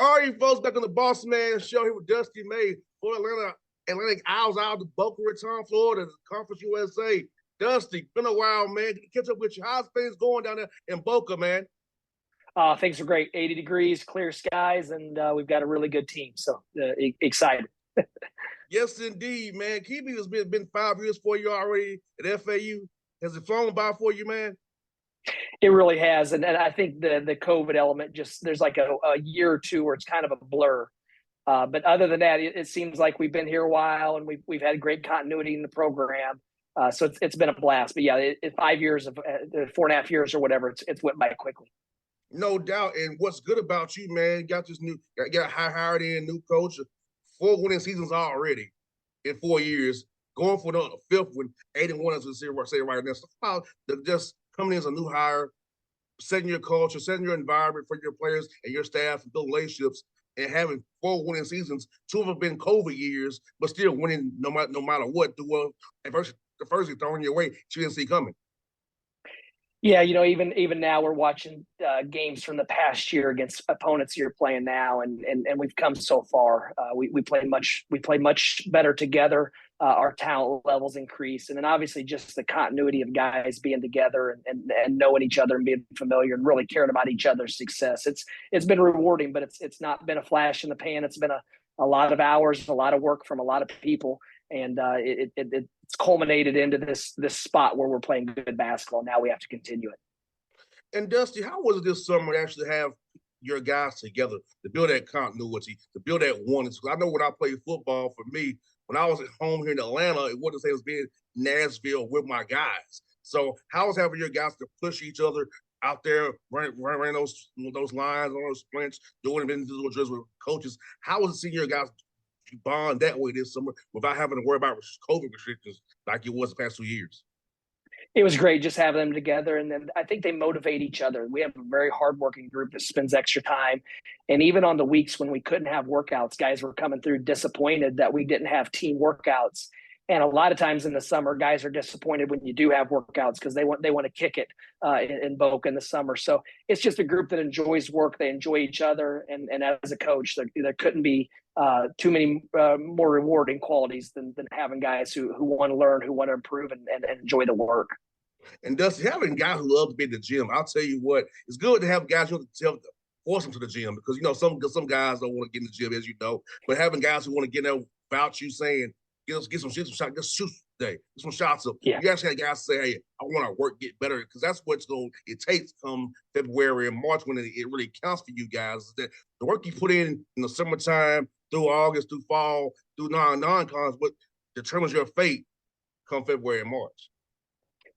All right, folks, back on the Bossman show here with Dusty May for Atlantic Isles out of Boca Raton, Florida, Conference USA. Dusty, been a while, man. Catch up with you. How's things going down there in Boca, man? Things are great. 80 degrees, clear skies, and we've got a really good team. So excited. Yes, indeed, man. Keeping has been 5 years for you already at FAU. Has it flown by for you, man? It really has, and I think the COVID element just there's like a year or two where it's kind of a blur. But other than that, it seems like we've been here a while, and we've had great continuity in the program. So it's been a blast. But yeah, 5 years of 4.5 years or whatever, it's went by quickly. No doubt. And what's good about you, man? Got this got hired in new coach, 4 winning seasons already in 4 years, going for the fifth one, 8-1 as we say right now. So about just coming in as a new hire, setting your culture, setting your environment for your players and your staff, and build relationships, and having 4 winning seasons. Two of them have been COVID years, but still winning no matter what. The adversity thrown your way, she didn't see coming. Yeah, even now we're watching games from the past year against opponents you're playing now, and we've come so far. We play much better together. Our talent levels increase, and then obviously just the continuity of guys being together and knowing each other and being familiar and really caring about each other's success. It's been rewarding, but it's not been a flash in the pan. It's been a lot of hours, a lot of work from a lot of people, and it's culminated into this spot where we're playing good basketball. Now we have to continue it. And Dusty, how was it this summer to actually have your guys together to build that continuity, to build that oneness? Because I know when I played football, for me, when I was at home here in Atlanta, it wasn't the same as being in Nashville with my guys. So how was having your guys to push each other out there, running those lines, on those sprints, doing individual drills with coaches? How was it seeing your guys bond that way this summer without having to worry about COVID restrictions like it was the past 2 years? It was great just having them together, and then I think they motivate each other. We have a very hardworking group that spends extra time, and even on the weeks when we couldn't have workouts, guys were coming through disappointed that we didn't have team workouts. And a lot of times in the summer, guys are disappointed when you do have workouts because they want to kick it in Boca in the summer. So it's just a group that enjoys work. They enjoy each other, and as a coach, there couldn't be too many more rewarding qualities than having guys who want to learn, who want to improve, and enjoy the work. And Dusty, having guys who love to be in the gym, I'll tell you what, it's good to have guys who force them to the gym, because some guys don't want to get in the gym, as you know, but having guys who want to get there without you saying, get some shots, just shoot today, get some shots up. Yeah. You actually had guys say, hey, I want to work, get better, because that's what it takes come February and March, when it really counts for you guys. Is that the work you put in the summertime, through August, through fall, through non-cons, what determines your fate come February and March.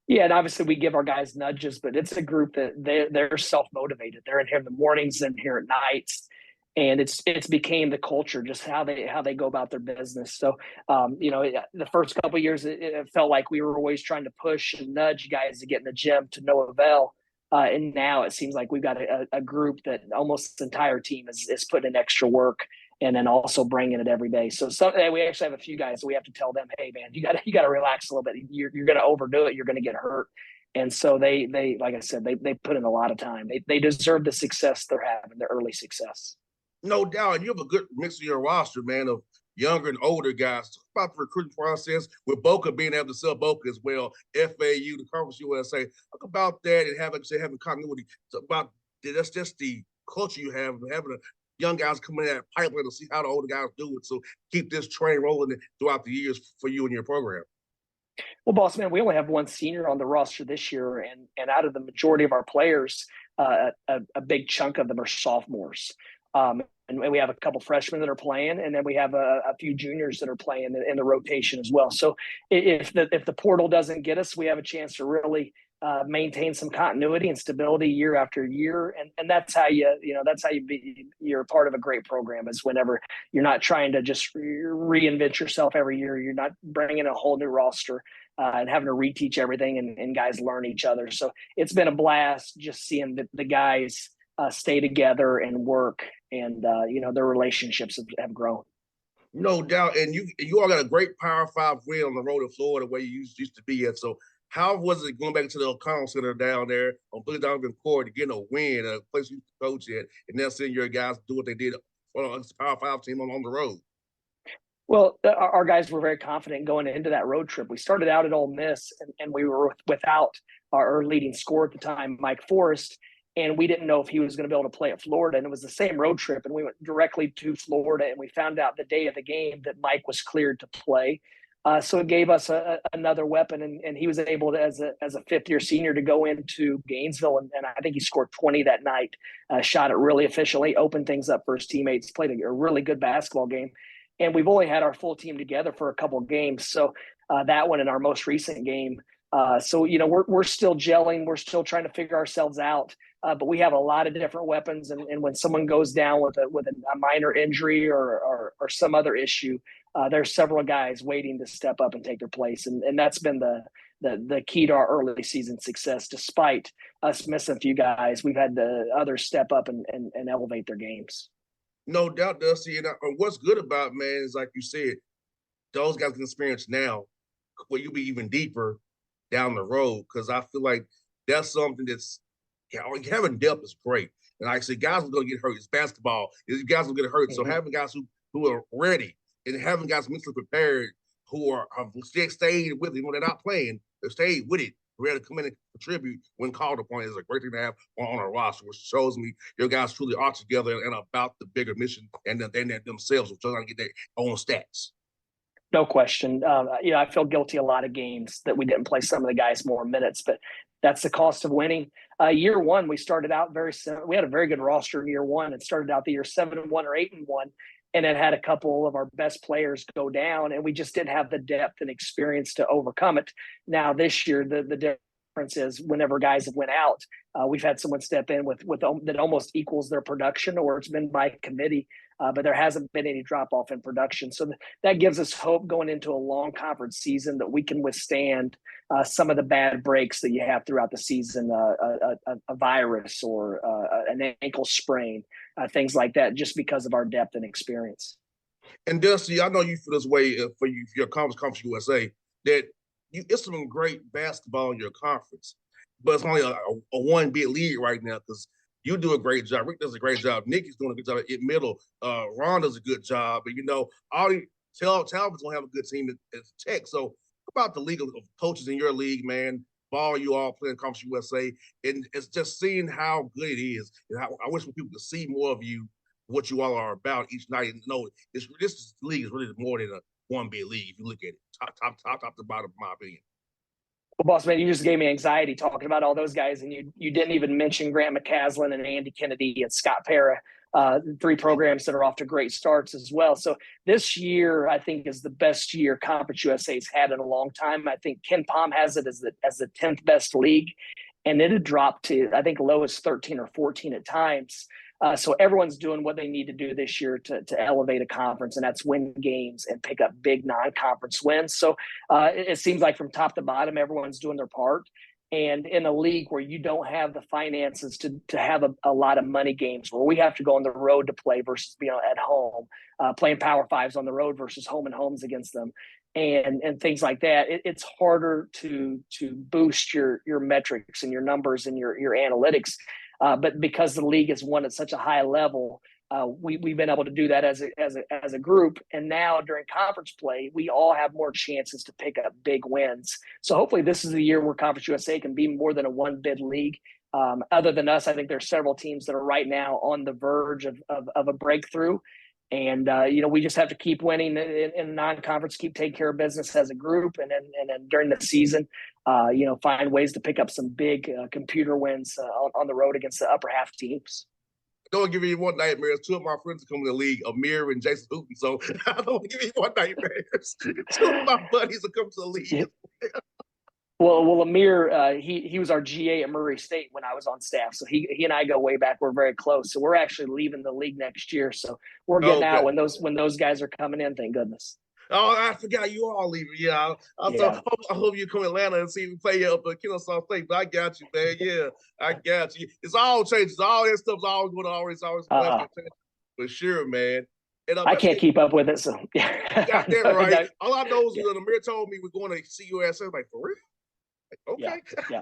Yeah, and obviously we give our guys nudges, but it's a group that they're self-motivated. They're in here in the mornings and here at nights, and it's became the culture, just how they go about their business. So, the first couple of years, it felt like we were always trying to push and nudge guys to get in the gym to no avail. And now it seems like we've got a group that almost the entire team is putting in extra work, and then also bringing it every day. So we actually have a few guys that we have to tell them, hey man, you got to relax a little bit. You're going to overdo it. You're going to get hurt. And so they like I said, they put in a lot of time. They deserve the success they're having, the early success. No doubt. And you have a good mix of your roster, man, of younger and older guys. Talk about the recruiting process with Boca being able to sell Boca as well, FAU, the Conference USA. Talk about that and having continuity. Talk about that's just the culture you have, having a young guys coming in that pipeline to see how the older guys do it. So keep this train rolling throughout the years for you and your program. Well, Bossman, we only have one senior on the roster this year, and out of the majority of our players, a big chunk of them are sophomores. And we have a couple freshmen that are playing, and then we have a few juniors that are playing in the rotation as well. So if the portal doesn't get us, we have a chance to really maintain some continuity and stability year after year, and that's how you're a part of a great program, is whenever you're not trying to just reinvent yourself every year. You're not bringing a whole new roster and having to reteach everything, and guys learn each other. So it's been a blast just seeing the guys stay together and work, and their relationships have grown. No doubt. And you all got a great Power 5 win on the road in Florida, where you used to be at. So how was it going back to the O'Connell Center down there on Billy Donovan Court to get a win, a place you coach at, and then seeing your guys do what they did on a Power 5 team on the road. Well, our guys were very confident going into that road trip. We started out at Ole Miss, and we were without our leading scorer at the time, Mike Forrest, and we didn't know if he was going to be able to play at Florida. And it was the same road trip, and we went directly to Florida, and we found out the day of the game that Mike was cleared to play. So it gave us another weapon, and he was able to, as a fifth-year senior, to go into Gainesville, and I think he scored 20 that night, shot it really efficiently, opened things up for his teammates, played a really good basketball game. And we've only had our full team together for a couple of games. So that one in our most recent game. So, we're still gelling. We're still trying to figure ourselves out. But we have a lot of different weapons. And when someone goes down with a minor injury or some other issue, there's several guys waiting to step up and take their place. And that's been the key to our early season success. Despite us missing a few guys, we've had the others step up and elevate their games. No doubt, Dusty. And what's good about, man, is like you said, those guys can experience now where you be even deeper down the road. Because I feel like that's something that's having depth is great. And like I said, guys are going to get hurt. It's basketball. Guys will get hurt. So having guys who are ready and having guys mentally prepared who have stayed with it when they're not playing, they stayed with it, ready to come in and contribute when called upon is a great thing to have on our roster, which shows me your guys truly are together and about the bigger mission and then themselves, which are trying to get their own stats. No question. I feel guilty a lot of games that we didn't play some of the guys more minutes, but that's the cost of winning. Year one, we started out we had a very good roster in year one and started out the year 7-1 or 8-1, and then had a couple of our best players go down, and we just didn't have the depth and experience to overcome it. Now this year, the difference is whenever guys have went out, we've had someone step in with that almost equals their production, or it's been by committee. But there hasn't been any drop off in production. So that gives us hope going into a long conference season that we can withstand some of the bad breaks that you have throughout the season, a virus or an ankle sprain, things like that, just because of our depth and experience. And Dusty, I know you feel this way for your conference USA, that it's some great basketball in your conference, but it's only a one big league right now because you do a great job. Rick does a great job. Nikki's doing a good job at middle. Ron does a good job. And, all the Talbot's going to have a good team at Tech. So about the league of coaches in your league, man, ball you all playing Conference USA. And it's just seeing how good it is. And I wish people could see more of you, what you all are about each night. And this league is really more than a one big league if you look at it. Top to bottom, in my opinion. Well, Bossman, you just gave me anxiety talking about all those guys, and you didn't even mention Grant McCaslin and Andy Kennedy and Scott Para, 3 programs that are off to great starts as well. So this year, I think, is the best year Conference USA's had in a long time. I think Ken Palm has it as the 10th best league, and it had dropped to, I think, low as 13 or 14 at times. So everyone's doing what they need to do this year to elevate a conference, and that's win games and pick up big non-conference wins. So it seems like from top to bottom, everyone's doing their part. And in a league where you don't have the finances to have a lot of money games, where we have to go on the road to play versus being at home, playing Power Fives on the road versus home and homes against them, and things like that, it's harder to boost your metrics and your numbers and your analytics. But because the league is won at such a high level, we've been able to do that as a group. And now during conference play, we all have more chances to pick up big wins. So hopefully this is the year where Conference USA can be more than a one bid league. Other than us, I think there's several teams that are right now on the verge of a breakthrough. And, we just have to keep winning in non-conference, keep taking care of business as a group. And then during the season, find ways to pick up some big computer wins on the road against the upper half teams. I don't give you one nightmares. 2 of my friends are coming to the league, Amir and Jason Hooten. So I don't give you one nightmares. 2 of my buddies are coming to the league. Yep. Well, Amir, he was our GA at Murray State when I was on staff. So he and I go way back. We're very close. So we're actually leaving the league next year. So we're getting out when those guys are coming in. Thank goodness. Oh, I forgot you all leaving. Yeah, I hope you come to Atlanta and see me play up at Kennesaw State. But I got you, man. Yeah, I got you. It's all changes. All that stuff's always going to always for sure, man. And I can't keep up with it. So yeah, got that right. All I know is that Amir told me we're going to CUSA. I'm like, for real? Like, okay.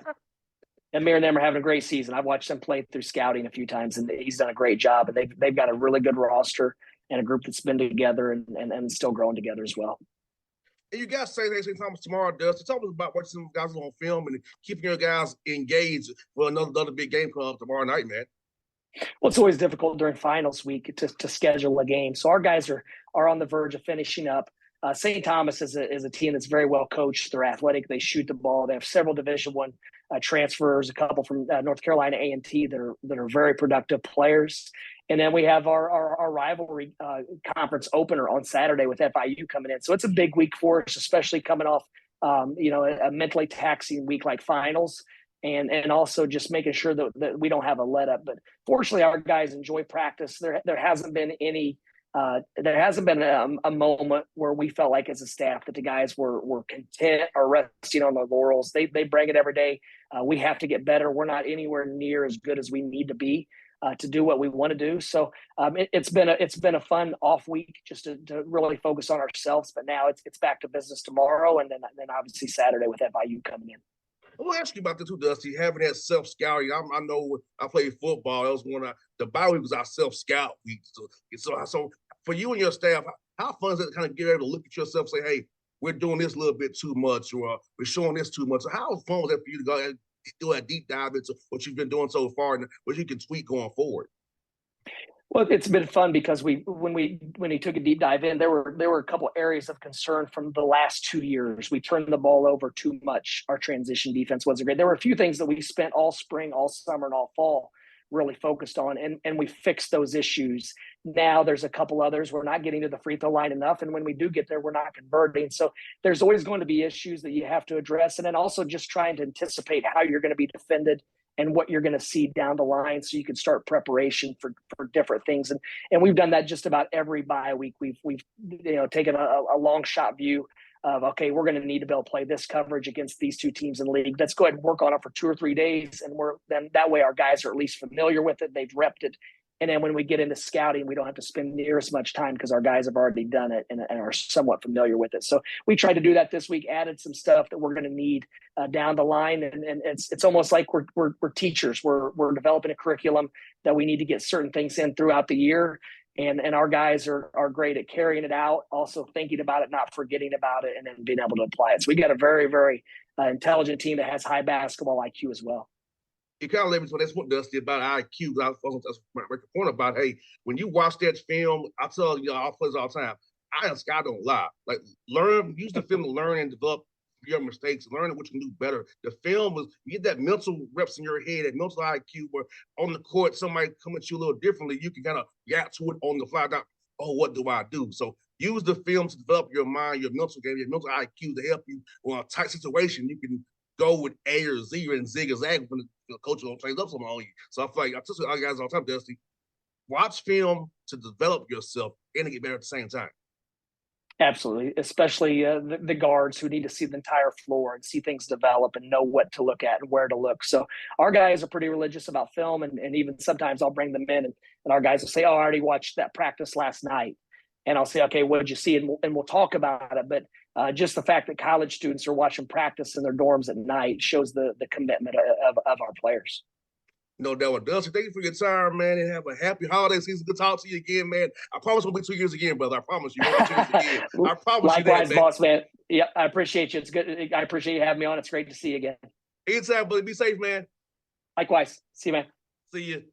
Amir and them are having a great season. I've watched them play through scouting a few times, and he's done a great job. And they've got a really good roster and a group that's been together and still growing together as well. And you guys say St. Thomas tomorrow, Dusty. Talk to us about watching some guys on film and keeping your guys engaged for another big game come up tomorrow night, man. Well, it's always difficult during finals week to schedule a game. So our guys are on the verge of finishing up. St. Thomas is a team that's very well coached. They're athletic. They shoot the ball. They have several Division One transfers, a couple from North Carolina A&T that are very productive players. And then we have our rivalry conference opener on Saturday with FIU coming in. So it's a big week for us, especially coming off a mentally taxing week like finals. And also just making sure that we don't have a let up. But fortunately, our guys enjoy practice. There hasn't been a moment where we felt like as a staff that the guys were content or resting on their laurels. They bring it every day. We have to get better. We're not anywhere near as good as we need to be to do what we want to do. So it's been a fun off week just to really focus on ourselves. But now it's back to business tomorrow, and then obviously Saturday with FIU coming in. We'll ask you about this too, Dusty. Having that self-scouting. I know when I played football, that was one of the bye week was our self-scout week. So for you and your staff, how fun is it to kind of get able to look at yourself and say, hey, we're doing this a little bit too much, or we're showing this too much. So how fun was that for you to go and do a deep dive into what you've been doing so far and what you can tweak going forward? Well, it's been fun because when we took a deep dive in, there were a couple areas of concern from the last 2 years. We turned the ball over too much. Our transition defense wasn't great. There were a few things that we spent all spring, all summer, and all fall really focused on, and we fixed those issues. Now there's a couple others. We're not getting to the free throw line enough, and when we do get there, we're not converting. So there's always going to be issues that you have to address, and then also just trying to anticipate how you're going to be defended and what you're going to see down the line so you can start preparation for different things. And we've done that just about every bye week. We've taken a long shot view of, okay, we're going to need to be able to play this coverage against these two teams in the league. Let's go ahead and work on it for 2 or 3 days. And then that way our guys are at least familiar with it. They've repped it. And then when we get into scouting, we don't have to spend near as much time because our guys have already done it and are somewhat familiar with it. So we tried to do that this week, added some stuff that we're going to need down the line. And it's almost like we're teachers. We're developing a curriculum that we need to get certain things in throughout the year. And our guys are great at carrying it out, also thinking about it, not forgetting about it, and then being able to apply it. So we got a very, very intelligent team that has high basketball IQ as well. You kind of led me to that's what Dusty about IQ. That's my point about, hey, when you watch that film, I tell you all players all the time, I don't lie. Like use the film to learn and develop your mistakes, learn what you can do better. The film was you get that mental reps in your head, that mental IQ where on the court somebody come at you a little differently, you can kind of react to it on the fly. Oh, what do I do? So use the film to develop your mind, your mental game, your mental IQ to help you on a tight situation. You can go with A or Z and zig or zag when the coach will change up something on you. So I feel like I tell our guys all the time, Dusty, watch film to develop yourself and to get better at the same time. Absolutely, especially the guards who need to see the entire floor and see things develop and know what to look at and where to look. So our guys are pretty religious about film, and even sometimes I'll bring them in and our guys will say, oh, I already watched that practice last night. And I'll say, okay, what did you see? And we'll talk about it. But just the fact that college students are watching practice in their dorms at night shows the commitment of our players. No doubt. Dusty, thank you for your time, man, and have a happy holiday season. Good to talk to you again, man. I promise we'll be 2 years again, brother. I promise you. We'll be 2 years again. I promise Likewise, you that, boss man. Yeah, I appreciate you. It's good. I appreciate you having me on. It's great to see you again. Anytime, buddy. Be safe, man. Likewise. See you, man. See you.